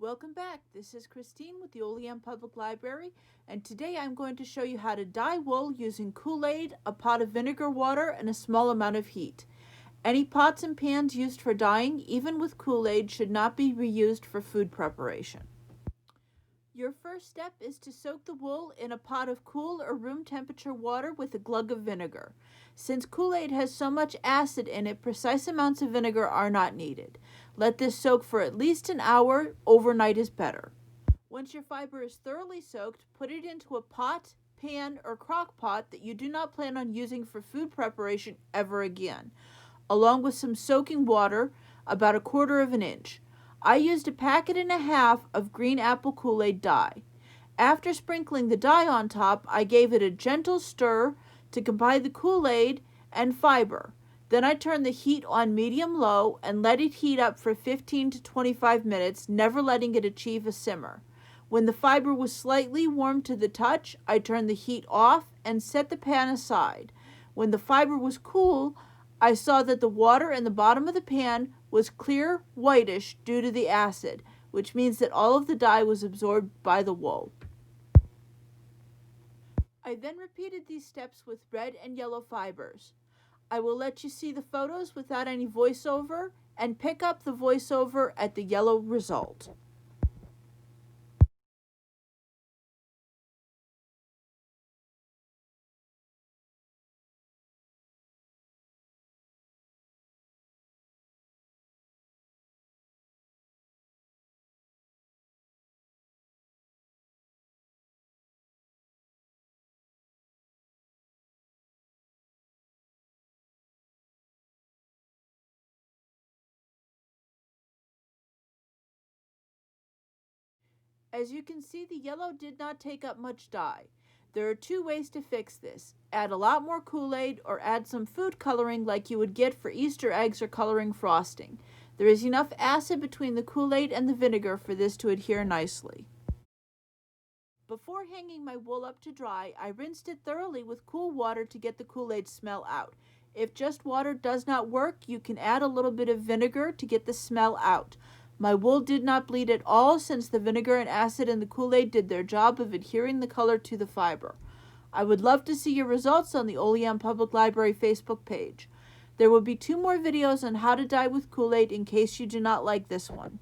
Welcome back. This is Christine with the Olean Public Library, and today I'm going to show you how to dye wool using Kool-Aid, a pot of vinegar water, and a small amount of heat. Any pots and pans used for dyeing, even with Kool-Aid, should not be reused for food preparation. Your first step is to soak the wool in a pot of cool or room temperature water with a glug of vinegar. Since Kool-Aid has so much acid in it, precise amounts of vinegar are not needed. Let this soak for at least an hour. Overnight is better. Once your fiber is thoroughly soaked, put it into a pot, pan, or crock pot that you do not plan on using for food preparation ever again, along with some soaking water, about 1/4 of an inch. I used a packet and a half of green apple Kool-Aid dye. After sprinkling the dye on top, I gave it a gentle stir to combine the Kool-Aid and fiber. Then I turned the heat on medium-low and let it heat up for 15 to 25 minutes, never letting it achieve a simmer. When the fiber was slightly warm to the touch, I turned the heat off and set the pan aside. When the fiber was cool, I saw that the water in the bottom of the pan was clear whitish due to the acid, which means that all of the dye was absorbed by the wool. I then repeated these steps with red and yellow fibers. I will let you see the photos without any voiceover and pick up the voiceover at the yellow result. As you can see, the yellow did not take up much dye. There are two ways to fix this. Add a lot more Kool-Aid or add some food coloring like you would get for Easter eggs or coloring frosting. There is enough acid between the Kool-Aid and the vinegar for this to adhere nicely. Before hanging my wool up to dry, I rinsed it thoroughly with cool water to get the Kool-Aid smell out. If just water does not work, you can add a little bit of vinegar to get the smell out. My wool did not bleed at all since the vinegar and acid in the Kool-Aid did their job of adhering the color to the fiber. I would love to see your results on the Olean Public Library Facebook page. There will be 2 more videos on how to dye with Kool-Aid in case you do not like this one.